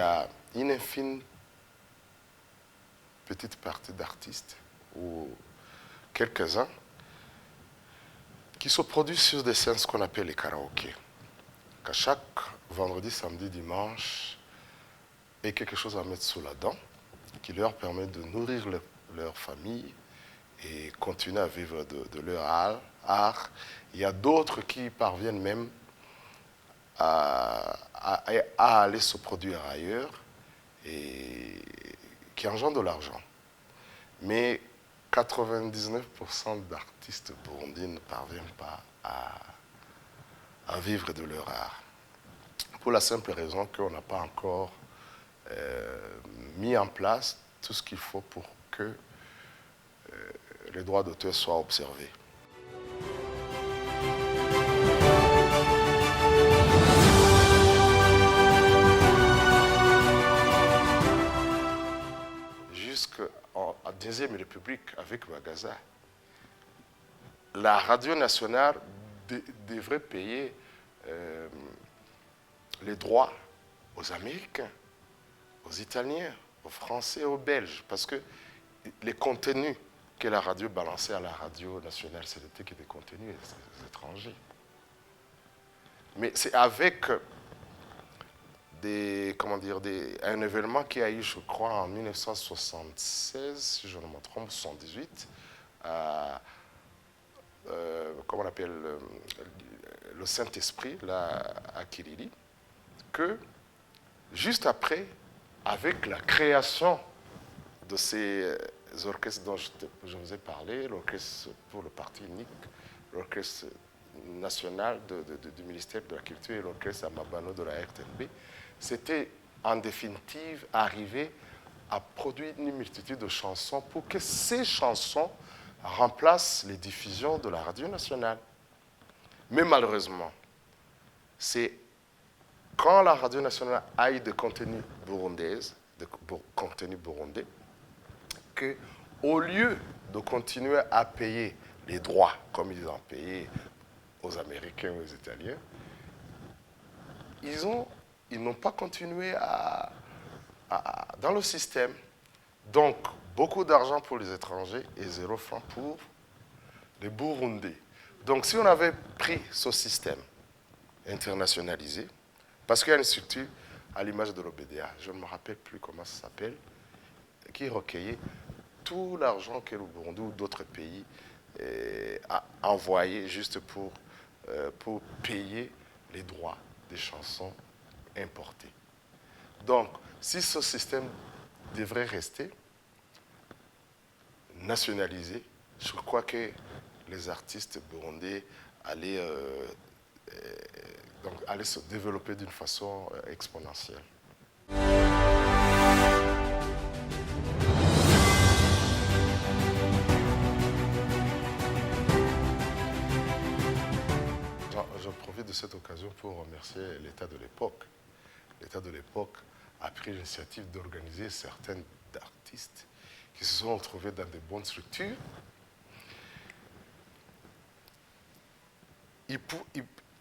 a une infime petite partie d'artistes, ou quelques-uns, qui se produisent sur des scènes ce qu'on appelle les karaokés. Qu'à chaque vendredi, samedi, dimanche, il y a quelque chose à mettre sous la dent qui leur permet de nourrir leur famille et continuer à vivre de leur art. Il y a d'autres qui parviennent même à aller se produire ailleurs et qui engendrent de l'argent. Mais 99% d'artistes burundais ne parviennent pas à vivre de leur art. Pour la simple raison qu'on n'a pas encore mis en place tout ce qu'il faut pour que les droits d'auteur soient observés. Jusqu'à la Deuxième République avec Bagaza, la radio nationale devrait payer les droits aux Américains, aux Italiens, aux Français et aux Belges, parce que les contenus que la radio balançait à la radio nationale, c'était que des contenus étrangers. Mais c'est avec un événement qui a eu, je crois, en 1976, si je ne me trompe, 78, comment on appelle, le Saint-Esprit, là, à Kilili, que juste après, avec la création de ces orchestres dont je vous ai parlé, l'orchestre pour le parti unique, l'orchestre national du ministère de la Culture et l'orchestre Amabano de la RTNB, c'était en définitive arriver à produire une multitude de chansons pour que ces chansons remplacent les diffusions de la radio nationale. Mais malheureusement, c'est quand la radio nationale a eu des contenus burundais, que, au lieu de continuer à payer les droits, comme ils ont payé aux Américains ou aux Italiens, ils n'ont pas continué dans le système. Donc, beaucoup d'argent pour les étrangers et 0 francs pour les Burundais. Donc, si on avait pris ce système internationalisé, parce qu'il y a une structure à l'image de l'OBDA, je ne me rappelle plus comment ça s'appelle, qui recueillait tout l'argent que le Burundi ou d'autres pays a envoyé juste pour payer les droits des chansons importées. Donc, si ce système devrait rester nationalisé, je crois que les artistes burundais allaient se développer d'une façon exponentielle. Je profite de cette occasion pour remercier l'État de l'époque. L'État de l'époque a pris l'initiative d'organiser certains artistes qui se sont retrouvés dans de bonnes structures.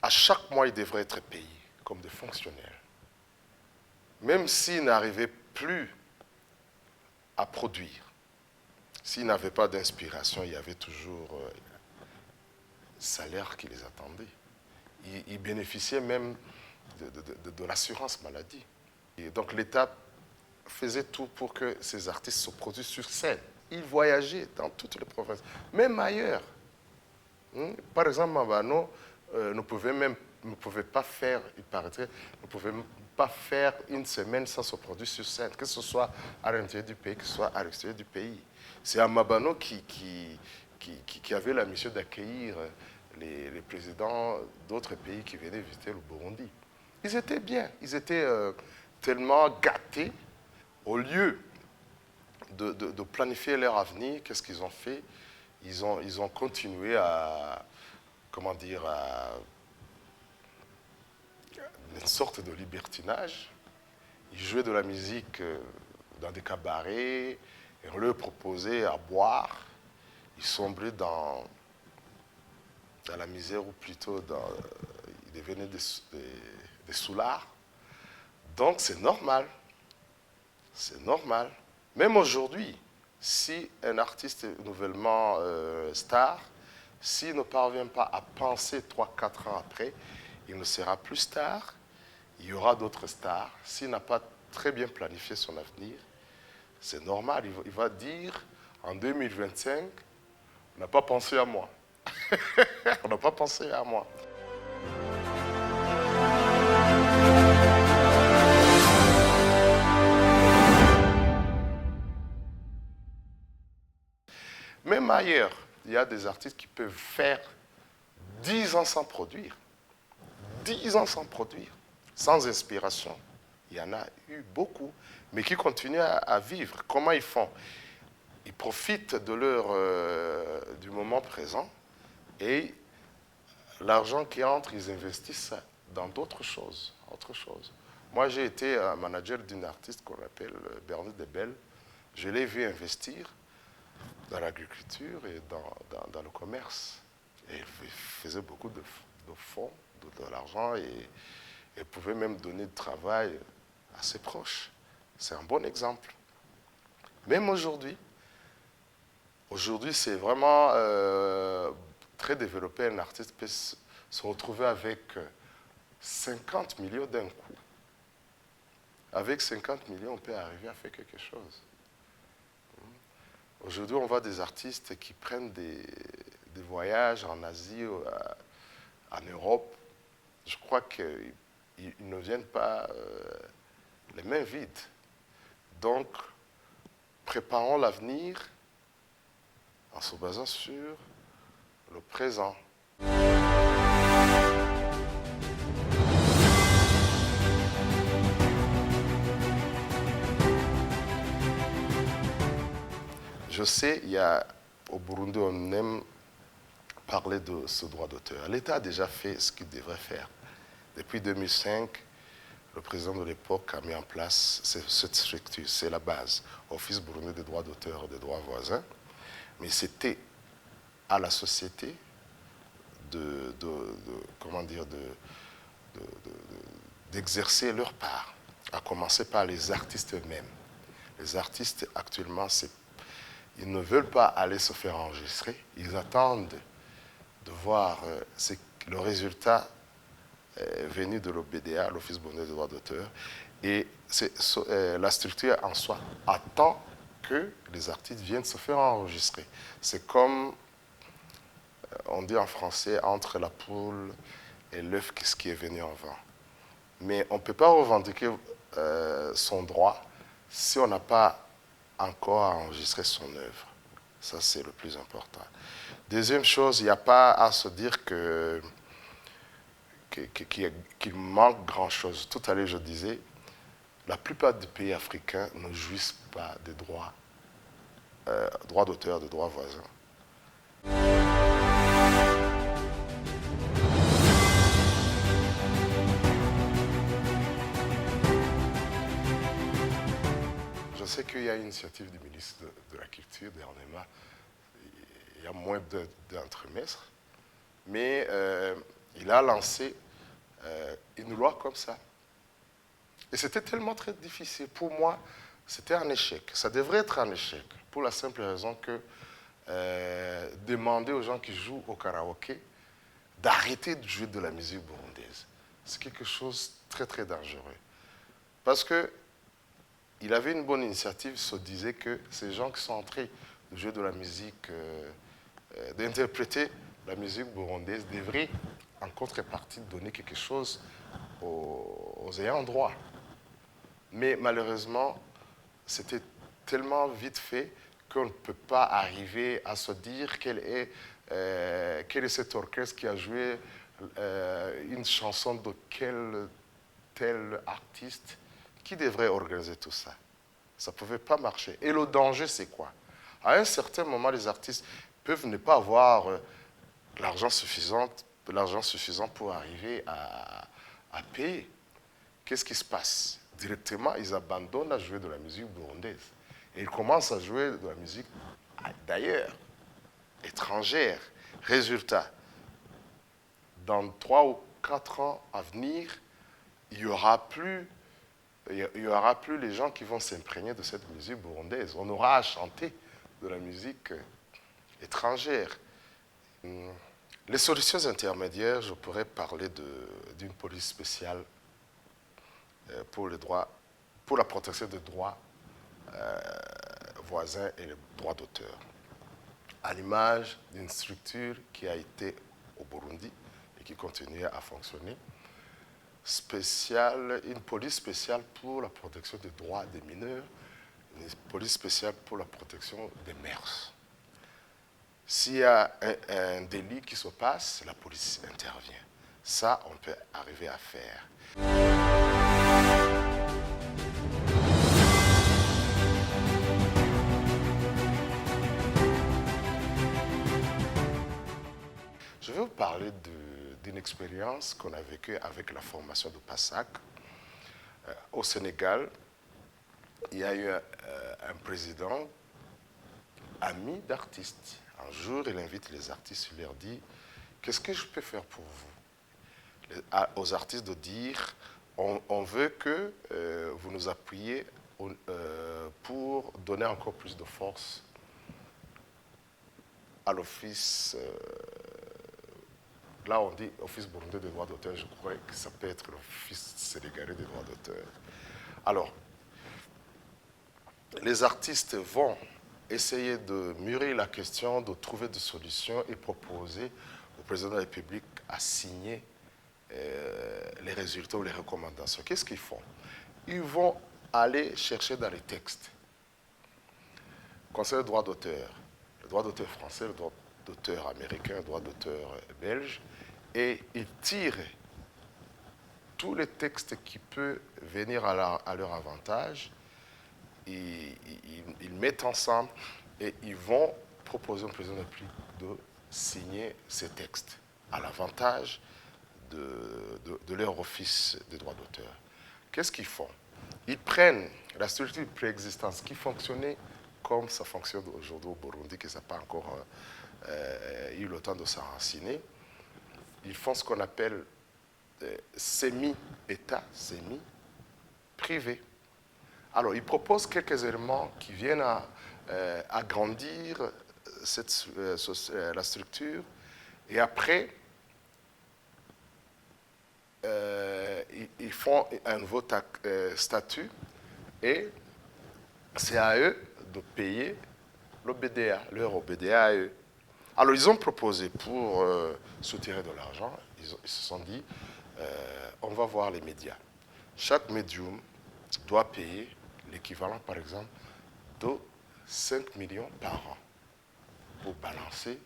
À chaque mois, ils devraient être payés comme des fonctionnaires. Même s'ils n'arrivaient plus à produire, s'ils n'avaient pas d'inspiration, il y avait toujours un salaire qui les attendait. Ils bénéficiaient même de l'assurance maladie. Et donc l'État faisait tout pour que ces artistes se produisent sur scène. Ils voyageaient dans toutes les provinces, même ailleurs. Par exemple, Mabano ne pouvait pas faire, il paraîtrait, ne pouvait pas faire une semaine sans se produire sur scène, que ce soit à l'intérieur du pays, que ce soit à l'extérieur du pays. C'est Mabano qui avait la mission d'accueillir les présidents d'autres pays qui venaient visiter le Burundi. Ils étaient bien, ils étaient tellement gâtés. Au lieu de planifier leur avenir, qu'est-ce qu'ils ont fait? Ils ont continué à une sorte de libertinage. Ils jouaient de la musique dans des cabarets, et on leur proposait à boire. Ils sombraient dans la misère, ou plutôt ils devenaient des soulards. Donc c'est normal C'est normal. Même aujourd'hui, si un artiste est nouvellement star, s'il ne parvient pas à penser 3 4 ans après, il ne sera plus star, il y aura d'autres stars. S'il n'a pas très bien planifié son avenir, c'est normal, il va dire en 2025, on n'a pas pensé à moi. On n'a pas pensé à moi. Même ailleurs, il y a des artistes qui peuvent faire 10 ans sans produire. 10 ans sans produire, sans inspiration. Il y en a eu beaucoup, mais qui continuent à vivre. Comment ils font? Ils profitent de du moment présent et l'argent qui entre, ils investissent dans d'autres choses, autre chose. Moi, j'ai été un manager d'une artiste qu'on appelle Bernard Debel. Je l'ai vu investir dans l'agriculture et dans le commerce. Et il faisait beaucoup de fonds, de l'argent, et pouvait même donner du travail à ses proches. C'est un bon exemple. Même aujourd'hui, c'est vraiment très développé. Un artiste peut se retrouver avec 50 millions d'un coup. Avec 50 millions, on peut arriver à faire quelque chose. Aujourd'hui, on voit des artistes qui prennent des voyages en Asie, en Europe. Je crois qu'ils ne viennent pas les mains vides. Donc, préparons l'avenir en se basant sur le présent. Je sais, au Burundi, on aime parler de ce droit d'auteur. L'État a déjà fait ce qu'il devrait faire. Depuis 2005, le président de l'époque a mis en place cette structure, c'est la base, Office burundais des droits d'auteur et des droits voisins. Mais c'était à la société d'exercer leur part, à commencer par les artistes eux-mêmes. Les artistes, actuellement, ils ne veulent pas aller se faire enregistrer, ils attendent de voir le résultat venu de l'OBDA, l'Office burundais des droits d'auteur, et la structure en soi attend que les artistes viennent se faire enregistrer. C'est comme, on dit en français, entre la poule et l'œuf, ce qui est venu avant. Mais on ne peut pas revendiquer son droit si on n'a pas encore enregistré son œuvre. Ça, c'est le plus important. Deuxième chose, il n'y a pas à se dire qu'il manque grand-chose. Tout à l'heure, je disais, la plupart des pays africains ne jouissent pas des droits d'auteur, de droits voisins. Je sais qu'il y a une initiative du ministre de la Culture dernièrement, il y a moins d'un trimestre, mais il a lancé une loi comme ça. Et c'était tellement très difficile. Pour moi, c'était un échec. Ça devrait être un échec, pour la simple raison que demander aux gens qui jouent au karaoké d'arrêter de jouer de la musique burundaise, c'est quelque chose de très très dangereux. Parce que il avait une bonne initiative, se disait que ces gens qui sont en train de jouer de la musique, d'interpréter la musique burundaise, devraient en contrepartie donner quelque chose aux ayants droit. Mais malheureusement, c'était tellement vite fait qu'on ne peut pas arriver à se dire quel est cet orchestre qui a joué une chanson de quel tel artiste. Qui devrait organiser tout ça? Ça ne pouvait pas marcher. Et le danger, c'est quoi? À un certain moment, les artistes peuvent ne pas avoir l'argent suffisant pour arriver à payer. Qu'est-ce qui se passe? Directement, ils abandonnent à jouer de la musique burundaise. Et ils commencent à jouer de la musique d'ailleurs, étrangère. Résultat, dans 3 ou 4 ans à venir, il n'y aura plus il n'y aura plus les gens qui vont s'imprégner de cette musique burundaise. On aura à chanter de la musique étrangère. Les solutions intermédiaires, je pourrais parler d'une police spéciale pour les droits, pour la protection des droits voisins et les droits d'auteur, à l'image d'une structure qui a été au Burundi et qui continue à fonctionner, une police spéciale pour la protection des droits des mineurs, une police spéciale pour la protection des mœurs. S'il y a un délit qui se passe, la police intervient. Ça, on peut arriver à faire. Je vais vous parler d'une expérience qu'on a vécue avec la formation de PASAC. Au Sénégal, il y a eu un président ami d'artistes. Un jour, il invite les artistes, il leur dit « Qu'est-ce que je peux faire pour vous ?» Aux artistes de dire « On veut que vous nous appuyiez pour donner encore plus de force à l'office... Là, on dit Office burundais des droits d'auteur, je crois que ça peut être l'Office sénégalais des droits d'auteur. Alors, les artistes vont essayer de mûrir la question, de trouver des solutions et proposer au président de la République à signer les résultats ou les recommandations. Qu'est-ce qu'ils font? Ils vont aller chercher dans les textes. Concernant le droit d'auteur français, le droit d'auteur américain, le droit d'auteur belge, et ils tirent tous les textes qui peuvent venir à leur avantage, ils mettent ensemble et ils vont proposer au président de la République de signer ces textes à l'avantage de leur office des droits d'auteur. Qu'est-ce qu'ils font? Ils prennent la structure préexistante qui fonctionnait comme ça fonctionne aujourd'hui au Burundi, que ça n'a pas encore eu le temps de s'enraciner. Ils font ce qu'on appelle semi-État, semi-privé. Alors, ils proposent quelques éléments qui viennent à agrandir la structure. Et après, ils font un nouveau statut et c'est à eux de payer l'OBDA, leur OBDA à eux. Alors, ils ont proposé pour soutirer de l'argent, ils se sont dit, on va voir les médias. Chaque médium doit payer l'équivalent, par exemple, de 5 millions par an pour balancer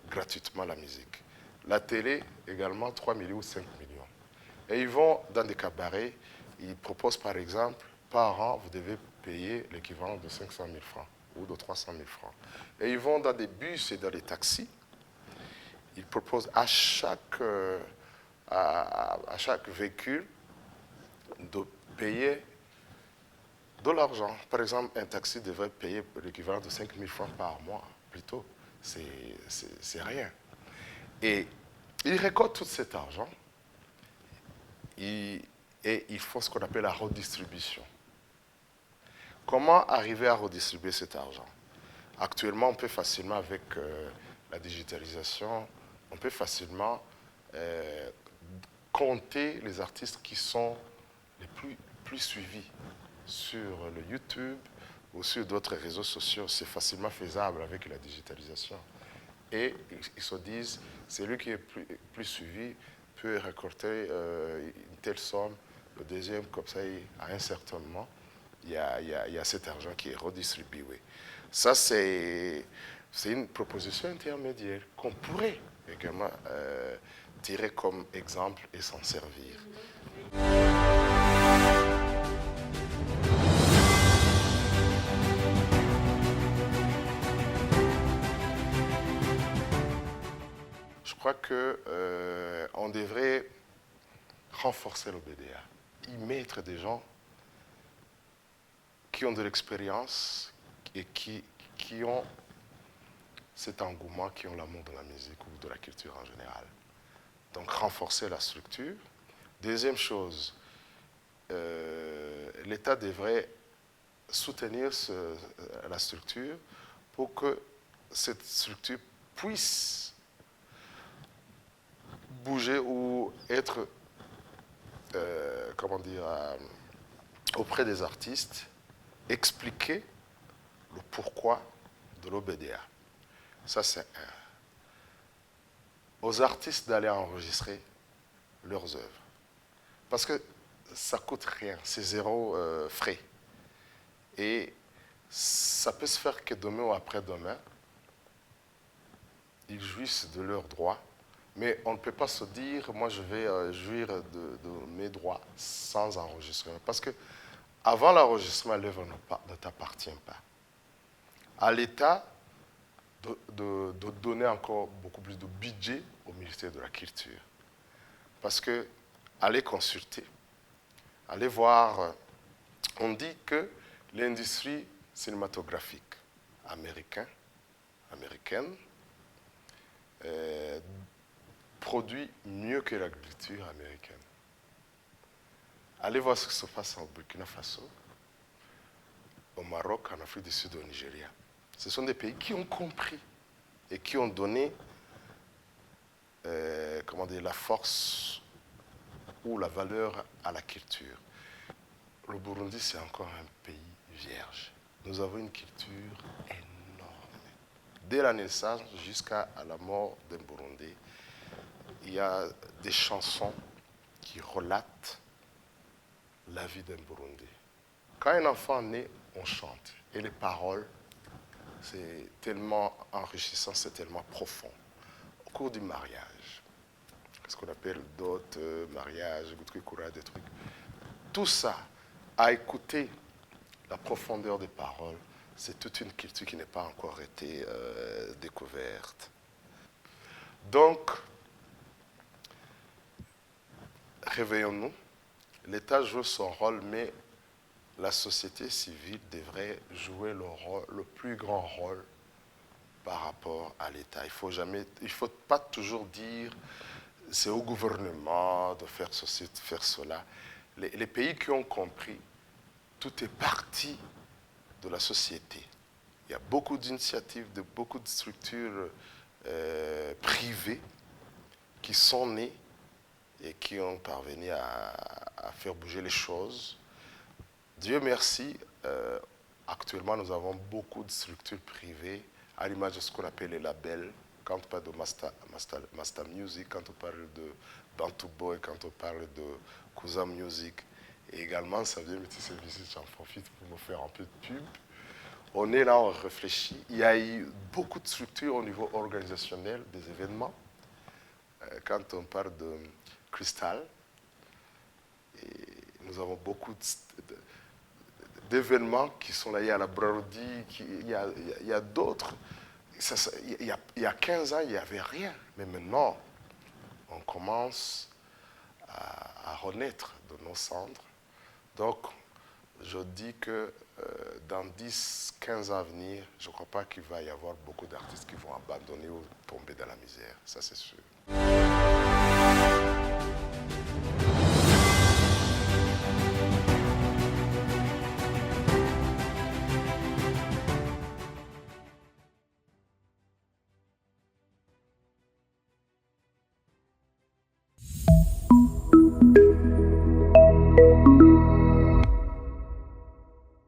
gratuitement la musique. La télé, également, 3 millions ou 5 millions. Et ils vont dans des cabarets, ils proposent, par exemple, par an, vous devez payer l'équivalent de 500 000 francs ou de 300 000 francs. Et ils vont dans des bus et dans des taxis. Ils proposent à chaque véhicule de payer de l'argent. Par exemple, un taxi devrait payer l'équivalent de 5 000 francs par mois, plutôt. C'est rien. Et ils récoltent tout cet argent et ils font ce qu'on appelle la redistribution. Comment arriver à redistribuer cet argent? Actuellement, on peut facilement, avec la digitalisation, on peut facilement compter les artistes qui sont les plus suivis sur le YouTube ou sur d'autres réseaux sociaux. C'est facilement faisable avec la digitalisation. Et ils se disent, celui qui est plus suivi peut récolter une telle somme, le deuxième, comme ça, à un certain moment, il y a cet argent qui est redistribué. Ça, c'est une proposition intermédiaire qu'on pourrait également tirer comme exemple et s'en servir. Je crois qu'on devrait renforcer l'OBDA, y mettre des gens qui ont de l'expérience et qui ont cet engouement, qui ont l'amour de la musique ou de la culture en général. Donc renforcer la structure. Deuxième chose, l'État devrait soutenir la structure pour que cette structure puisse bouger ou être, comment dire, auprès des artistes, expliquer le pourquoi de l'OBDA. Ça, c'est un. Aux artistes d'aller enregistrer leurs œuvres. Parce que ça ne coûte rien, c'est zéro frais. Et ça peut se faire que demain ou après-demain, ils jouissent de leurs droits, mais on ne peut pas se dire, moi je vais jouir de mes droits sans enregistrement. Parce que avant l'enregistrement, l'œuvre ne t'appartient pas. À l'État de donner encore beaucoup plus de budget au ministère de la Culture. Parce que, allez consulter, allez voir, on dit que l'industrie cinématographique américaine produit mieux que l'agriculture américaine. Allez voir ce qui se passe au Burkina Faso, au Maroc, en Afrique du Sud, au Nigeria. Ce sont des pays qui ont compris et qui ont donné comment dire, la force ou la valeur à la culture. Le Burundi, c'est encore un pays vierge. Nous avons une culture énorme. Dès la naissance jusqu'à la mort d'un Burundais, il y a des chansons qui relatent la vie d'un Burundais. Quand un enfant naît, on chante. Et les paroles, c'est tellement enrichissant, c'est tellement profond. Au cours du mariage, ce qu'on appelle dot, mariage, des trucs. Tout ça, à écouter la profondeur des paroles, c'est toute une culture qui n'est pas encore été découverte. Donc, réveillons-nous. L'État joue son rôle, mais la société civile devrait jouer le plus grand rôle par rapport à l'État. Il ne faut pas toujours dire c'est au gouvernement de faire ceci, de faire cela. Les pays qui ont compris, tout est parti de la société. Il y a beaucoup d'initiatives, beaucoup de structures privées qui sont nées et qui ont parvenu à faire bouger les choses. Dieu merci, actuellement nous avons beaucoup de structures privées, à l'image de ce qu'on appelle les labels, quand on parle de Master Music, quand on parle de Bantu Boy, quand on parle de Kuza Music. Et également, ça vient me service, j'en profite pour me faire un peu de pub. On est là, on réfléchit. Il y a eu beaucoup de structures au niveau organisationnel des événements. Quand on parle de Crystal, et nous avons beaucoup d'événements qui sont là. Il y a la Brody, il y a d'autres. Il y a 15 ans, il n'y avait rien. Mais maintenant, on commence à renaître de nos cendres. Donc, je dis que dans 10-15 ans à venir, je ne crois pas qu'il va y avoir beaucoup d'artistes qui vont abandonner ou tomber dans la misère. Ça, c'est sûr.